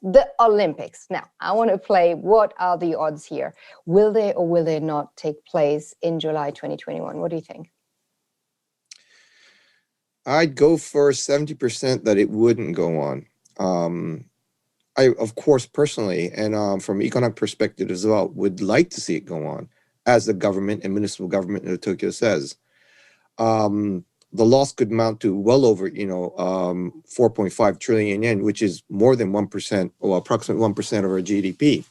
the Olympics. Now, I want to play what are the odds here? Will they or will they not take place in July 2021? What do you think? I'd go for 70% that it wouldn't go on. I, of course, personally, and from economic perspective as well, would like to see it go on, as the government and municipal government of Tokyo says. The loss could amount to well over, 4.5 trillion yen, which is more than 1%, or approximately 1% of our GDP.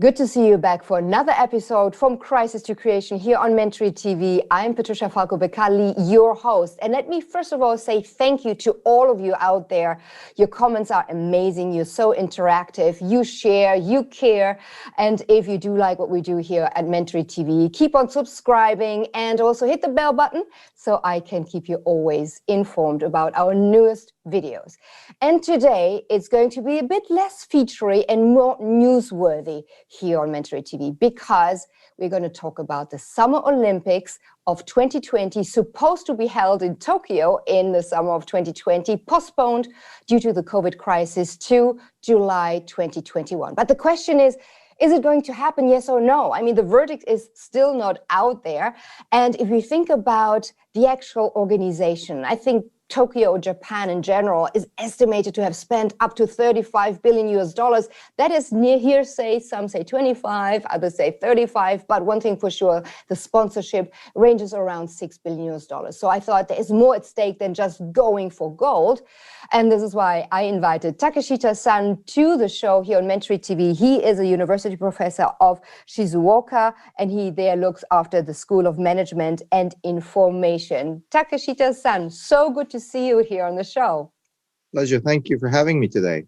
Good to see you back for another episode from Crisis to Creation here on Mentory TV. I'm Patricia Falco Beccalli, your host. And let me first of all say thank you to all of you out there. Your comments are amazing. You're so interactive. You share, you care. And if you do like what we do here at Mentory TV, keep on subscribing and also hit the bell button so I can keep you always informed about our newest videos. And today it's going to be a bit less featurey and more newsworthy here on Mentory TV, because we're going to talk about the Summer Olympics of 2020, supposed to be held in Tokyo in the summer of 2020, postponed due to the COVID crisis to July 2021. But the question is it going to happen, yes or no? I mean, the verdict is still not out there. And if you think about the actual organization, I think Tokyo, Japan in general, is estimated to have spent up to 35 billion US dollars. That is near hearsay. Some say 25, others say 35. But one thing for sure, the sponsorship ranges around 6 billion US dollars. So I thought there is more at stake than just going for gold. And this is why I invited Takeshita-san to the show here on Mentory TV. He is a university professor of Shizuoka, and he there looks after the School of Management and Information. Takeshita-san, so good to see you here on the show. Pleasure. Thank you for having me today.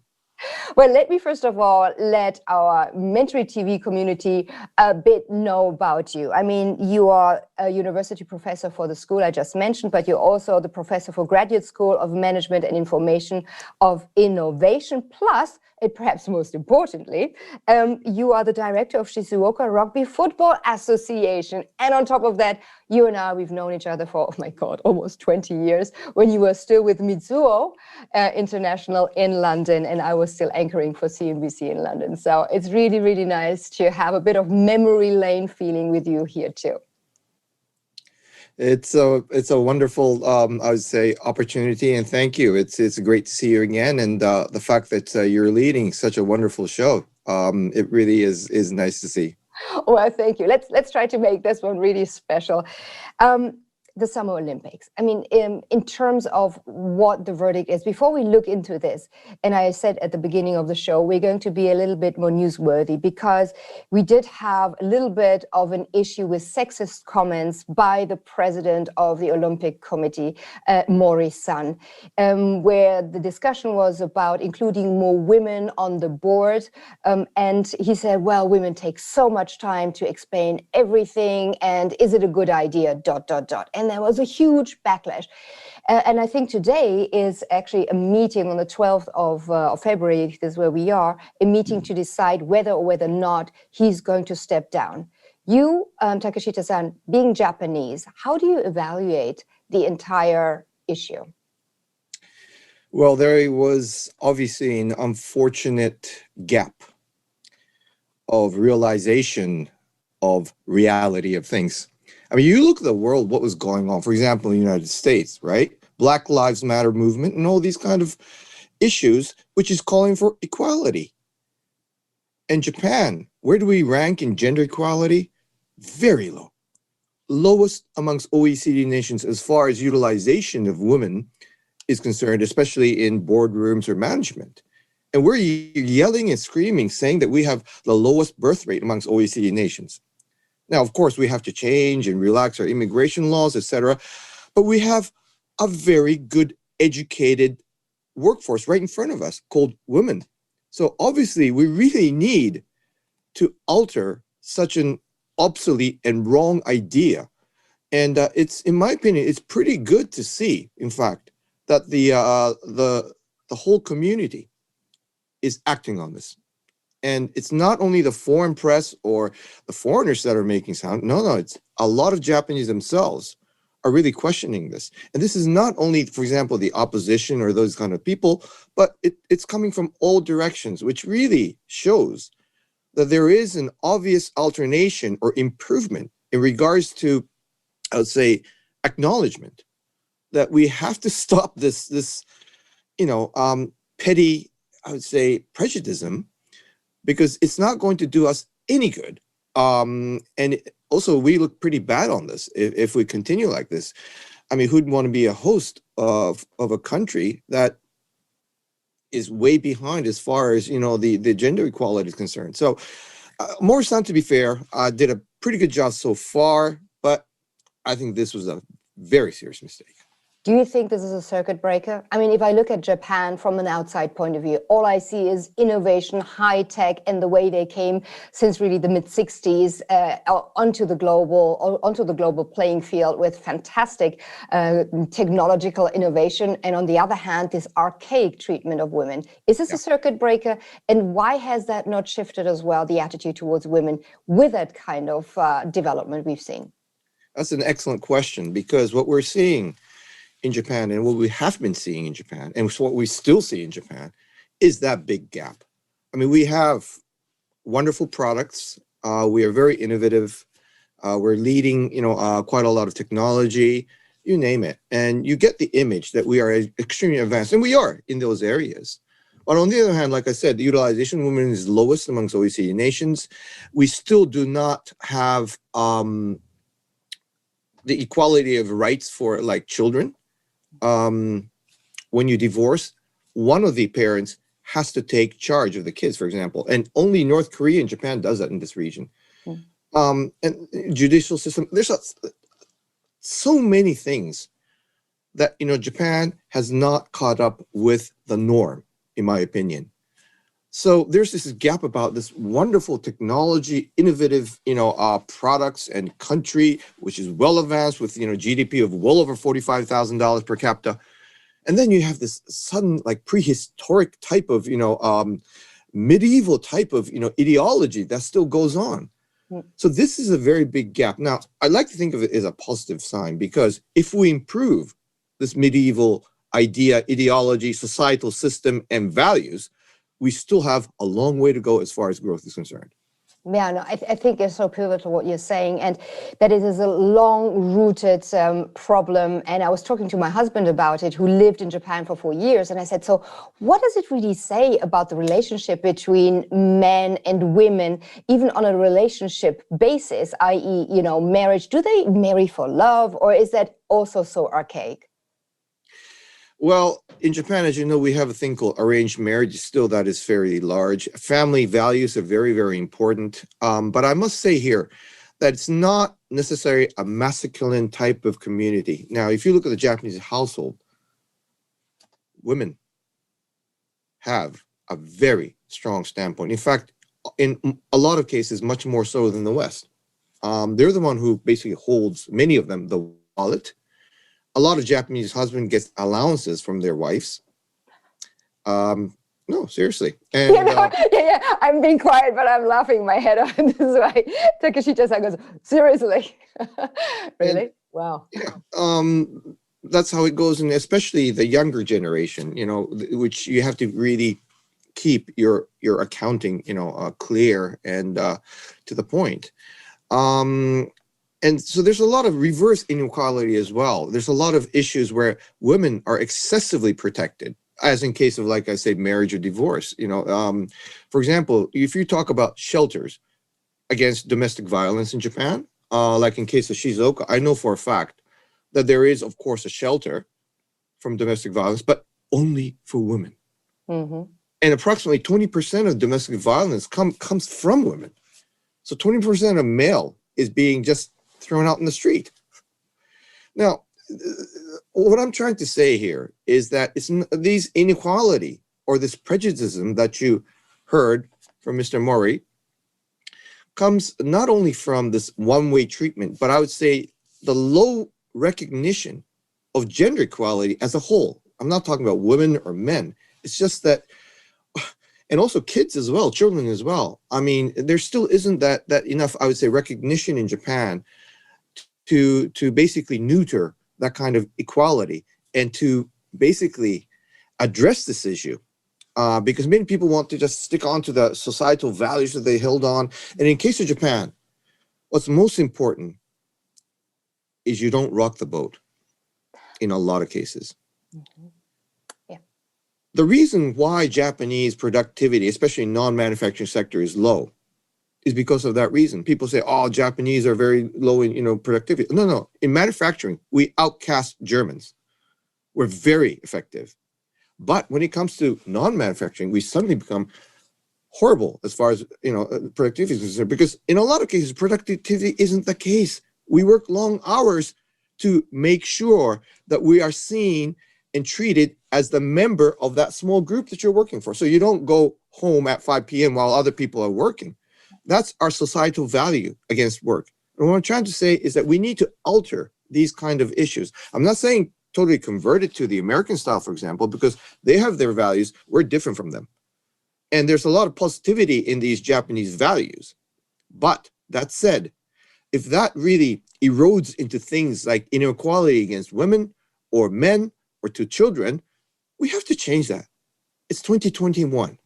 Well, let me first of all let our Mentory TV community a bit know about you. I mean, you are a university professor for the school I just mentioned, but you're also the professor for Graduate School of Management and Information of Innovation. Plus, and perhaps most importantly, you are the director of Shizuoka Rugby Football Association. And on top of that, you and I, we've known each other for, oh my God, almost 20 years, when you were still with Mizuho International in London, and I was still anchoring for CNBC in London. So it's really, really nice to have a bit of memory lane feeling with you here too. It's a wonderful, I would say, opportunity, and thank you. It's great to see you again, and the fact that you're leading such a wonderful show. It really is nice to see. Well, thank you. Let's try to make this one really special. The Summer Olympics. I mean, in terms of what the verdict is, before we look into this, and I said at the beginning of the show, we're going to be a little bit more newsworthy because we did have a little bit of an issue with sexist comments by the president of the Olympic Committee, Mori-san, where the discussion was about including more women on the board. And he said, well, women take so much time to explain everything, and is it a good idea, ... And there was a huge backlash. And I think today is actually a meeting on the 12th of February, this is where we are, a meeting to decide whether or whether not he's going to step down. You, Takeshita-san, being Japanese, how do you evaluate the entire issue? Well, there was obviously an unfortunate gap of realization of reality of things. I mean, you look at the world, what was going on, for example, in the United States, right? Black Lives Matter movement and all these kind of issues, which is calling for equality. In Japan, where do we rank in gender equality? Very low. Lowest amongst OECD nations as far as utilization of women is concerned, especially in boardrooms or management. And we're yelling and screaming, saying that we have the lowest birth rate amongst OECD nations. Now, of course, we have to change and relax our immigration laws, etc. But we have a very good educated workforce right in front of us called women. So obviously, we really need to alter such an obsolete and wrong idea. And it's, in my opinion, it's pretty good to see, in fact, that the whole community is acting on this. And it's not only the foreign press or the foreigners that are making sound. No, it's a lot of Japanese themselves are really questioning this. And this is not only, for example, the opposition or those kind of people, but it's coming from all directions, which really shows that there is an obvious alternation or improvement in regards to, I would say, acknowledgement that we have to stop this petty, I would say, prejudice, because it's not going to do us any good. Also, we look pretty bad on this if we continue like this. I mean, who'd want to be a host of a country that is way behind as far as, the gender equality is concerned? So Mori-san, to be fair, did a pretty good job so far, but I think this was a very serious mistake. Do you think this is a circuit breaker? I mean, if I look at Japan from an outside point of view, all I see is innovation, high tech, and the way they came since really the mid-60s onto the global playing field with fantastic technological innovation. And on the other hand, this archaic treatment of women. Is this a circuit breaker? And why has that not shifted as well, the attitude towards women with that kind of development we've seen? That's an excellent question, because what we're seeing in Japan, and what we have been seeing in Japan, and what we still see in Japan, is that big gap. I mean, we have wonderful products. We are very innovative. We're leading, quite a lot of technology, you name it. And you get the image that we are extremely advanced, and we are in those areas. But on the other hand, like I said, the utilization of women is lowest amongst OECD nations. We still do not have the equality of rights for like children. When you divorce, one of the parents has to take charge of the kids, for example, and only North Korea and Japan does that in this region. And judicial system, there's so many things that, Japan has not caught up with the norm, in my opinion. So there's this gap about this wonderful technology, innovative, products and country, which is well advanced with, GDP of well over $45,000 per capita. And then you have this sudden, like prehistoric type of, medieval type of, ideology that still goes on. So this is a very big gap. Now, I like to think of it as a positive sign, because if we improve this medieval idea, ideology, societal system, and values, we still have a long way to go as far as growth is concerned. Yeah, no, I think it's so pivotal what you're saying, and that it is a long-rooted problem. And I was talking to my husband about it, who lived in Japan for 4 years, and I said, so what does it really say about the relationship between men and women, even on a relationship basis, i.e., marriage? Do they marry for love, or is that also so archaic? Well, in Japan, as you know, we have a thing called arranged marriage. Still, that is fairly large. Family values are very, very important. But I must say here that it's not necessarily a masculine type of community. Now, if you look at the Japanese household, women have a very strong standpoint. In fact, in a lot of cases, much more so than the West. They're the one who basically holds, many of them, the wallet. A lot of Japanese husbands get allowances from their wives. No, seriously. And, I'm being quiet, but I'm laughing my head off. This is why Takeshita-san goes, seriously? Really? Wow. Yeah, that's how it goes, and especially the younger generation, which you have to really keep your accounting, clear and to the point. And so there's a lot of reverse inequality as well. There's a lot of issues where women are excessively protected, as in case of, like I said, marriage or divorce. For example, if you talk about shelters against domestic violence in Japan, like in case of Shizuoka, I know for a fact that there is, of course, a shelter from domestic violence, but only for women. And approximately 20% of domestic violence comes from women. So 20% of male is being just thrown out in the street. Now, what I'm trying to say here is that it's these inequality or this prejudice that you heard from Mr. Mori comes not only from this one-way treatment, but I would say the low recognition of gender equality as a whole. I'm not talking about women or men. It's just that, and also kids as well, children as well. I mean, there still isn't that enough, I would say, recognition in Japan to basically neuter that kind of equality and to basically address this issue. Because many people want to just stick on to the societal values that they held on. And in case of Japan, what's most important is you don't rock the boat in a lot of cases. Mm-hmm. Yeah. The reason why Japanese productivity, especially non-manufacturing sector, is low is because of that reason. People say, oh, Japanese are very low in productivity. No. In manufacturing, we outcast Germans. We're very effective. But when it comes to non-manufacturing, we suddenly become horrible as far as productivity is concerned, because in a lot of cases, productivity isn't the case. We work long hours to make sure that we are seen and treated as the member of that small group that you're working for. So you don't go home at 5 p.m. while other people are working. That's our societal value against work. And what I'm trying to say is that we need to alter these kind of issues. I'm not saying totally convert it to the American style, for example, because they have their values. We're different from them. And there's a lot of positivity in these Japanese values. But that said, if that really erodes into things like inequality against women or men or to children, we have to change that. It's 2021.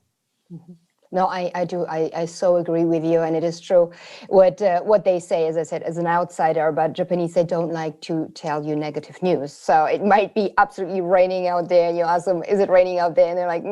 Mm-hmm. No, I do. I so agree with you, and it is true what they say. As I said, as an outsider, but Japanese, they don't like to tell you negative news. So it might be absolutely raining out there, and you ask them, "Is it raining out there?" And they're like,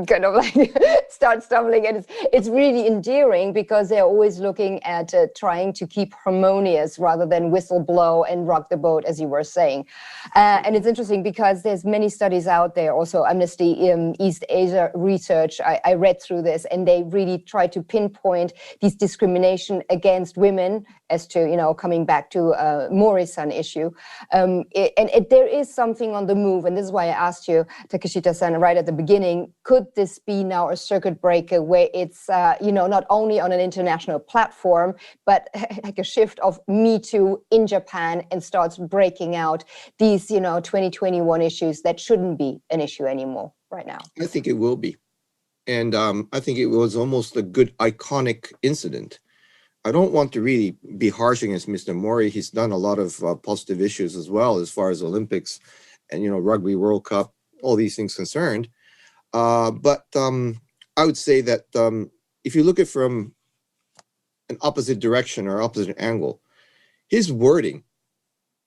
kind of like start stumbling. And it's really endearing because they're always looking at trying to keep harmonious rather than whistle blow and rock the boat, as you were saying. And it's interesting because there's many studies out there. Also, Amnesty East Asia Research. I read through this, and they really try to pinpoint these discrimination against women as to, coming back to Mori-san issue. There is something on the move, and this is why I asked you, Takeshita-san, right at the beginning, could this be now a circuit breaker where it's, not only on an international platform, but like a shift of Me Too in Japan and starts breaking out these, 2021 issues that shouldn't be an issue anymore right now? I think it will be. And I think it was almost a good iconic incident. I don't want to really be harsh against Mr. Mori. He's done a lot of positive issues as well, as far as Olympics and, Rugby World Cup, all these things concerned. But I would say that if you look at it from an opposite direction or opposite angle, his wording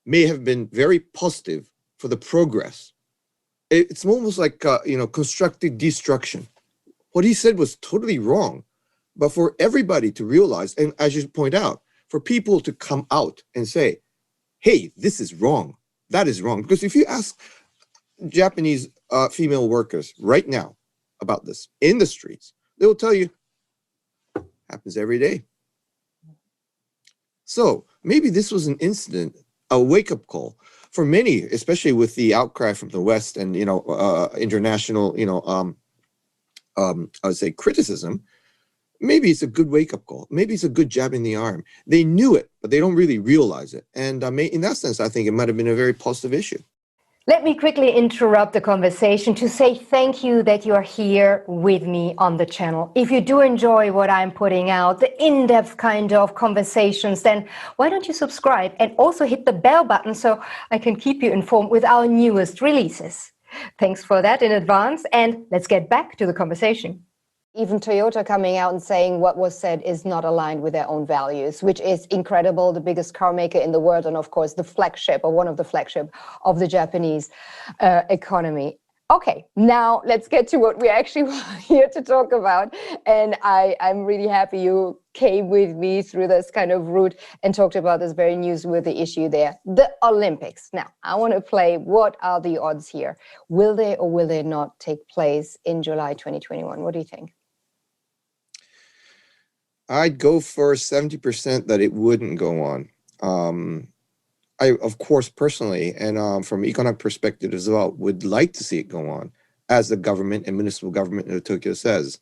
may have been very positive for the progress. It's almost like, constructive destruction. What he said was totally wrong, but for everybody to realize, and as you point out, for people to come out and say, hey, this is wrong, that is wrong. Because if you ask Japanese female workers right now about this in the streets, they will tell you, happens every day. So maybe this was an incident, a wake-up call for many, especially with the outcry from the West and, international, I would say criticism. Maybe it's a good wake-up call. Maybe it's a good jab in the arm. They knew it, but they don't really realize it. And in that sense, I think it might have been a very positive issue. Let me quickly interrupt the conversation to say thank you that you are here with me on the channel. If you do enjoy what I'm putting out, the in-depth kind of conversations, then why don't you subscribe and also hit the bell button so I can keep you informed with our newest releases. Thanks for that in advance, and let's get back to the conversation. Even Toyota coming out and saying what was said is not aligned with their own values, which is incredible. The biggest car maker in the world, and of course the flagship, or one of the flagship of the Japanese economy. Okay, now let's get to what we're actually here to talk about. And I'm really happy you came with me through this kind of route and talked about this very newsworthy issue there, the Olympics. Now, I want to play what are the odds here? Will they or will they not take place in July 2021? What do you think? I'd go for 70% that it wouldn't go on. I, of course, personally, and from economic perspective as well, would like to see it go on, as the government and municipal government of Tokyo says.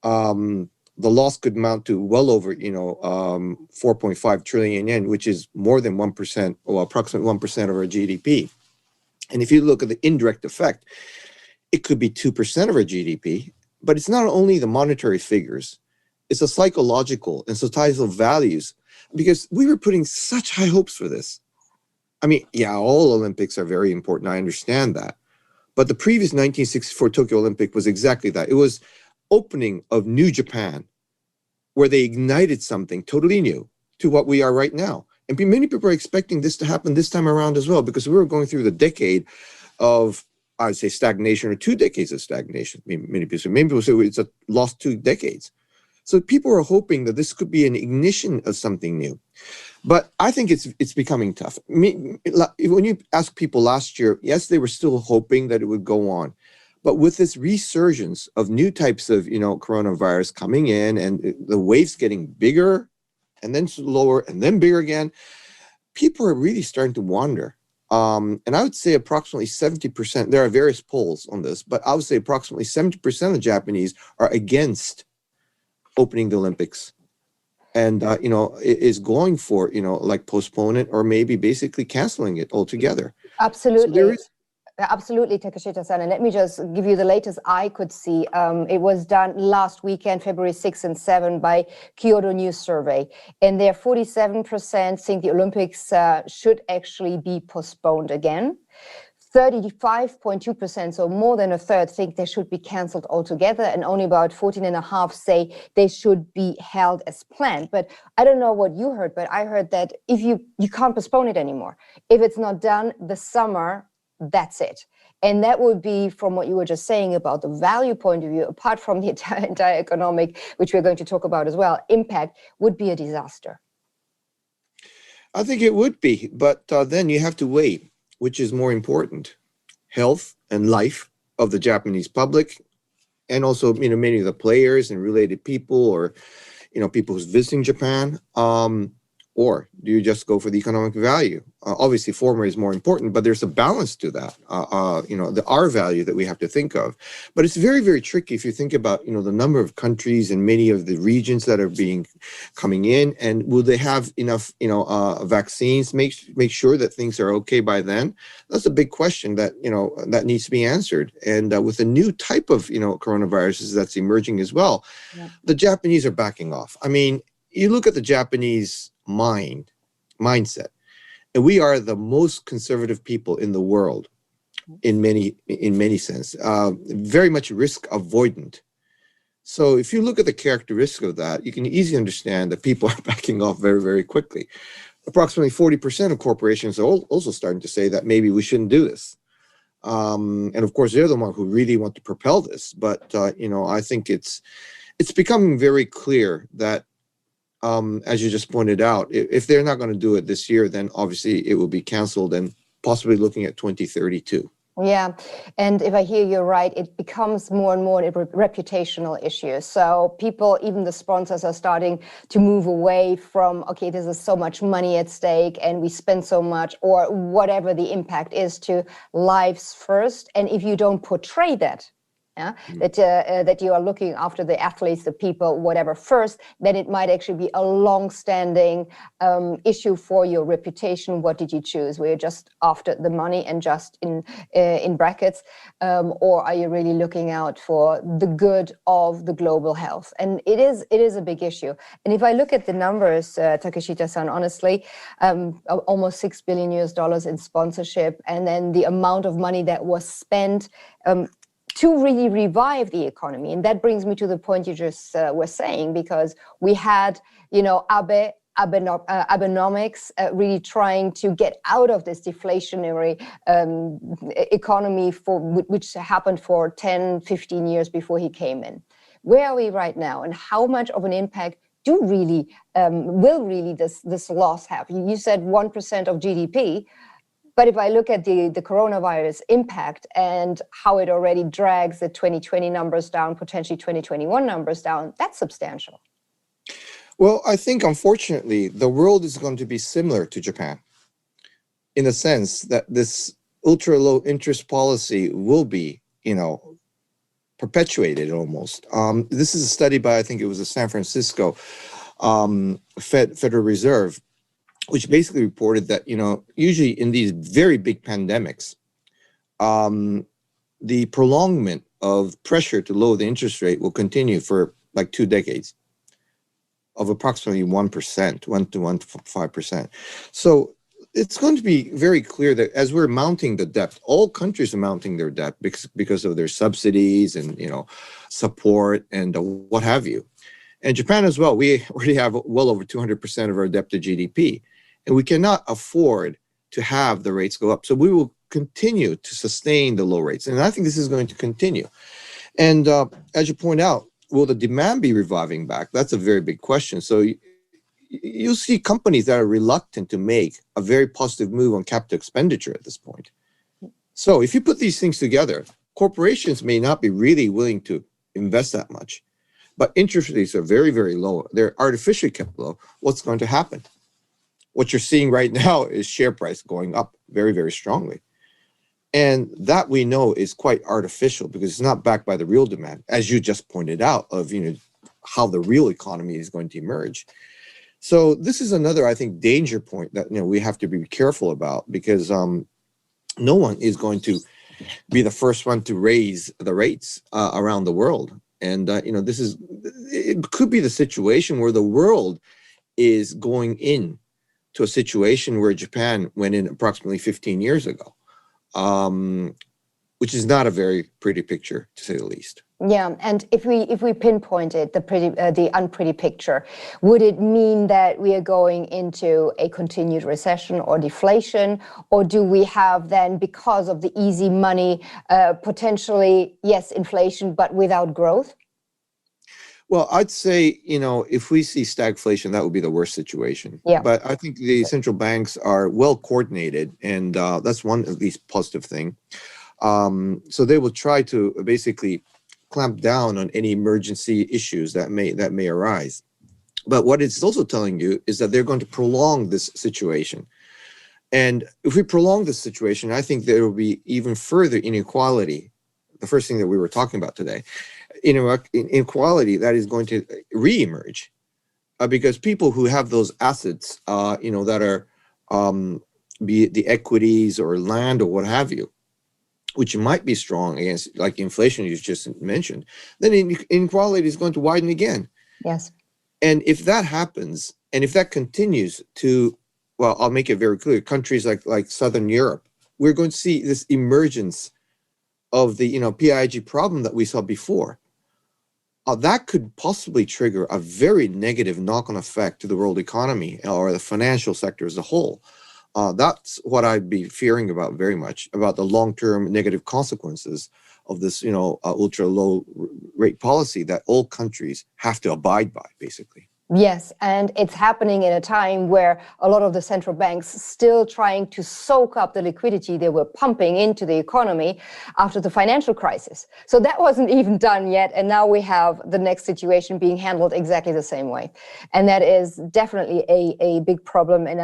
The loss could amount to well over, 4.5 trillion yen, which is more than 1%, or approximately 1% of our GDP. And if you look at the indirect effect, it could be 2% of our GDP, But it's not only the monetary figures, it's the psychological and societal values, because we were putting such high hopes for this. I mean, yeah, all Olympics are very important. I understand that. But the previous 1964 Tokyo Olympic was exactly that. It was opening of New Japan, where they ignited something totally new to what we are right now. And many people are expecting this to happen this time around as well, because we were going through the decade of, I would say, stagnation, or 2 decades of stagnation. Many people say it's a lost 2 decades. So people are hoping that this could be an ignition of something new. But I think it's becoming tough. When you ask people last year, yes, they were still hoping that it would go on. But with this resurgence of new types of, coronavirus coming in, and the waves getting bigger and then slower and then bigger again, people are really starting to wonder. And I would say approximately 70%, there are various polls on this, but I would say approximately 70% of Japanese are against opening the Olympics. And, is going for, like postpone it, or maybe basically canceling it altogether. Absolutely. So absolutely, Takeshita-san. And let me just give you the latest I could see. It was done last weekend, February 6 and 7, by Kyoto News Survey. And there 47% think the Olympics should actually be postponed again. 35.2%, so more than a third, think they should be cancelled altogether, and only about 14.5% say they should be held as planned. But I don't know what you heard, but I heard that if you can't postpone it anymore. If it's not done this summer, that's it. And that would be, from what you were just saying about the value point of view, apart from the entire economic, which we're going to talk about as well, impact, would be a disaster. I think it would be, but then you have to weigh which is more important, health and life of the Japanese public, and also, many of the players and related people, or, people who's visiting Japan, or do you just go for the economic value? Obviously, former is more important, but there's a balance to that, the R value that we have to think of. But it's very, very tricky if you think about, the number of countries and many of the regions that are coming in, and will they have enough, vaccines, make sure that things are okay by then? That's a big question that, that needs to be answered. And with the new type of, coronaviruses that's emerging as well, the Japanese are backing off. I mean, you look at the Japanese mindset, and we are the most conservative people in the world in many sense, very much risk avoidant. So if you look at the characteristic of that, you can easily understand that people are backing off very, very quickly. Approximately 40% of corporations are also starting to say that maybe we shouldn't do this. And of course, they're the ones who really want to propel this. But, I think it's becoming very clear that, as you just pointed out, if they're not going to do it this year, then obviously it will be canceled, and possibly looking at 2032. Yeah. And if I hear you right, it becomes more and more a reputational issue. So people, even the sponsors, are starting to move away from, okay, this is so much money at stake and we spend so much, or whatever the impact is, to lives first. And if you don't portray that, that you are looking after the athletes, the people, whatever first, then it might actually be a long-standing issue for your reputation. What did you choose? Were you just after the money and just in brackets, or are you really looking out for the good of the global health? And it is a big issue. And if I look at the numbers, Takeshita-san, honestly, almost $6 billion in sponsorship, and then the amount of money that was spent to really revive the economy. And that brings me to the point you just were saying, because we had, Abenomics really trying to get out of this deflationary economy which happened for 10, 15 years before he came in. Where are we right now, and how much of an impact will really this loss have? You said 1% of GDP. But if I look at the coronavirus impact and how it already drags the 2020 numbers down, potentially 2021 numbers down, that's substantial. Well, I think, unfortunately, the world is going to be similar to Japan, in the sense that this ultra low interest policy will be, perpetuated almost. This is a study by, I think it was the San Francisco Federal Reserve, which basically reported that, usually in these very big pandemics, the prolongment of pressure to lower the interest rate will continue for like 2 decades of approximately 1%, 1 to 1.5%. So it's going to be very clear that as we're mounting the debt, all countries are mounting their debt because of their subsidies and support and what have you. And Japan as well, we already have well over 200% of our debt to GDP, and we cannot afford to have the rates go up. So we will continue to sustain the low rates, and I think this is going to continue. And as you point out, will the demand be reviving back? That's a very big question. So you'll see companies that are reluctant to make a very positive move on capital expenditure at this point. So if you put these things together, corporations may not be really willing to invest that much, but interest rates are very, very low. They're artificially kept low. What's going to happen? What you're seeing right now is share price going up very, very strongly. And that we know is quite artificial because it's not backed by the real demand, as you just pointed out, of how the real economy is going to emerge. So this is another, I think, danger point that we have to be careful about, because no one is going to be the first one to raise the rates around the world. And it could be the situation where the world is going in to a situation where Japan went in approximately 15 years ago. Which is not a very pretty picture, to say the least. Yeah, and if we pinpointed the unpretty picture, would it mean that we are going into a continued recession or deflation, or do we have then, because of the easy money, potentially yes, inflation, but without growth? Well, I'd say, if we see stagflation, that would be the worst situation. Yeah. But I think the central banks are well coordinated, and that's one at least positive thing. So they will try to basically clamp down on any emergency issues that may arise. But what it's also telling you is that they're going to prolong this situation. And if we prolong this situation, I think there will be even further inequality. The first thing that we were talking about today. Inequality that is going to reemerge because people who have those assets, that are be it the equities or land or what have you, which might be strong against like inflation you just mentioned, then inequality is going to widen again. Yes. And if that happens, and if that continues to, well, I'll make it very clear, countries like Southern Europe, we're going to see this emergence of the PIG problem that we saw before. That could possibly trigger a very negative knock-on effect to the world economy or the financial sector as a whole. That's what I'd be fearing about very much, about the long-term negative consequences of this, ultra-low rate policy that all countries have to abide by, basically. Yes, and it's happening in a time where a lot of the central banks still trying to soak up the liquidity they were pumping into the economy after the financial crisis. So that wasn't even done yet, and now we have the next situation being handled exactly the same way. And that is definitely a big problem, and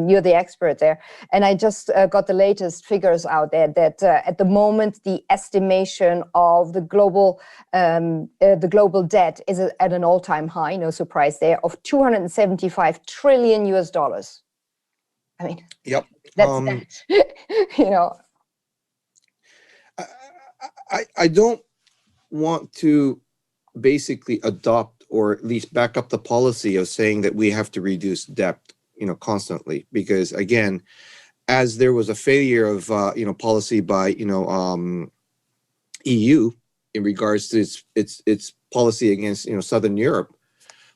you're the expert there. And I just got the latest figures out there that at the moment, the estimation of the global debt is at an all-time high, no surprise there, of $275 trillion US. I mean, yep. That's I don't want to basically adopt or at least back up the policy of saying that we have to reduce debt, constantly, because again, as there was a failure of policy by EU in regards to its policy against Southern Europe,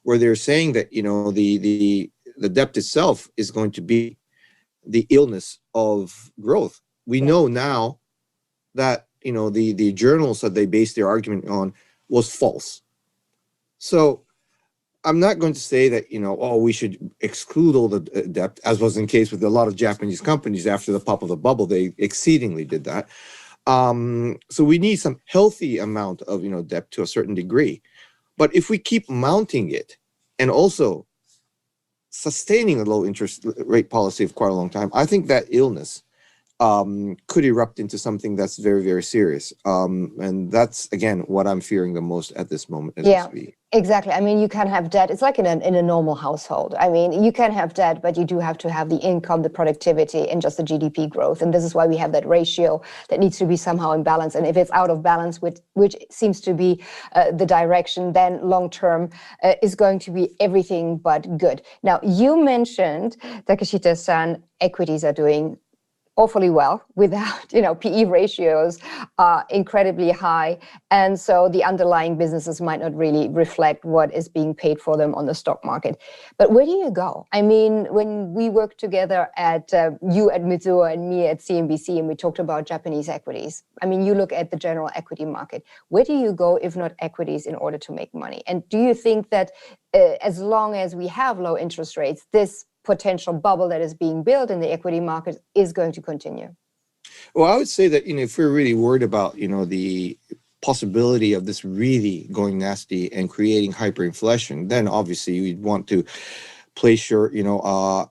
where they're saying that the debt itself is going to be the illness of growth. We know now that the journals that they based their argument on was false. So I'm not going to say that we should exclude all the debt, as was the case with a lot of Japanese companies after the pop of the bubble. They exceedingly did that. So we need some healthy amount of debt to a certain degree. But if we keep mounting it and also sustaining a low interest rate policy for quite a long time, I think that illness could erupt into something that's very, very serious. And that's, again, what I'm fearing the most at this moment as we speak. Exactly. I mean, you can have debt. It's like in a normal household. I mean, you can have debt, but you do have to have the income, the productivity, and just the GDP growth. And this is why we have that ratio that needs to be somehow in balance. And if it's out of balance, which seems to be the direction, then long term is going to be everything but good. Now, you mentioned, Takeshita-san, equities are doing awfully well without, PE ratios are incredibly high. And so the underlying businesses might not really reflect what is being paid for them on the stock market. But where do you go? I mean, when we worked together at you at Mizuho and me at CNBC, and we talked about Japanese equities, I mean, you look at the general equity market. Where do you go if not equities in order to make money? And do you think that as long as we have low interest rates, this potential bubble that is being built in the equity market is going to continue? Well, I would say that, if we're really worried about, the possibility of this really going nasty and creating hyperinflation, then obviously you'd want to place your,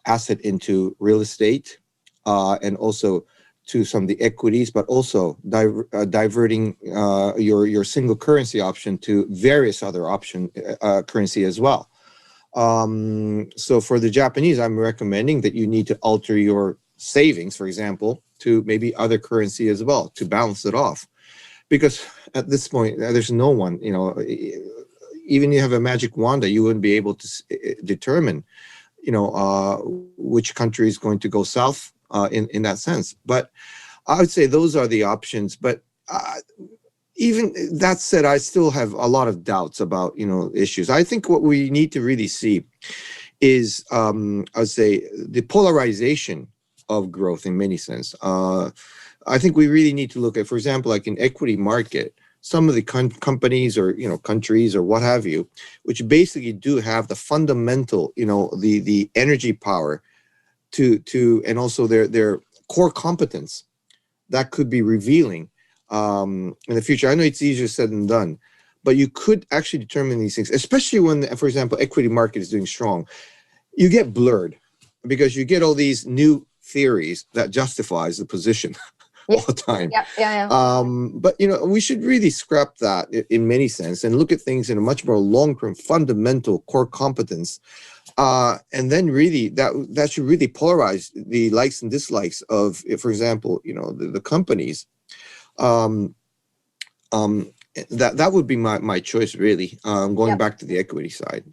asset into real estate and also to some of the equities, but also diverting your single currency option to various other currency as well. So for the Japanese, I'm recommending that you need to alter your savings, for example, to maybe other currency as well to balance it off. Because at this point, there's no one, even if you have a magic wand, you wouldn't be able to determine, which country is going to go south in that sense. But I would say those are the options. But even that said, I still have a lot of doubts about, issues. I think what we need to really see is, I would say, the polarization of growth in many sense. I think we really need to look at, for example, like in equity market, some of the companies or, countries or what have you, which basically do have the fundamental, the energy power to and also their core competence that could be revealing in the future. I know it's easier said than done, but you could actually determine these things, especially when, for example, equity market is doing strong. You get blurred because you get all these new theories that justifies the position all the time. But, we should really scrap that in many sense and look at things in a much more long-term fundamental core competence. And then really that should really polarize the likes and dislikes of, for example, the companies. That would be my choice, really, going back to the equity side.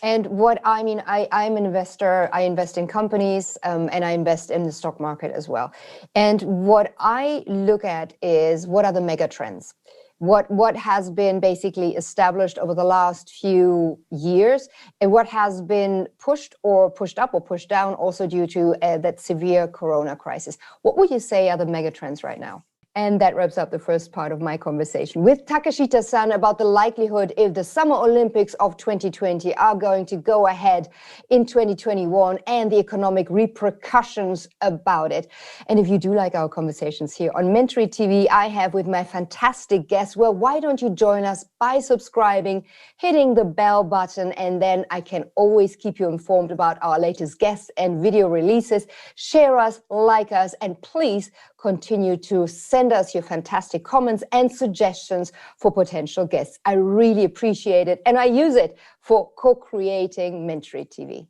And I'm an investor. I invest in companies and I invest in the stock market as well. And what I look at is what are the mega trends? What has been basically established over the last few years and what has been pushed up or pushed down also due to that severe corona crisis. What would you say are the mega trends right now? And that wraps up the first part of my conversation with Takeshita-san about the likelihood if the Summer Olympics of 2020 are going to go ahead in 2021 and the economic repercussions about it. And if you do like our conversations here on Mentory TV, I have with my fantastic guests, well, why don't you join us by subscribing, hitting the bell button, and then I can always keep you informed about our latest guests and video releases. Share us, like us, and please continue to send us your fantastic comments and suggestions for potential guests. I really appreciate it, and I use it for co-creating Mentory TV.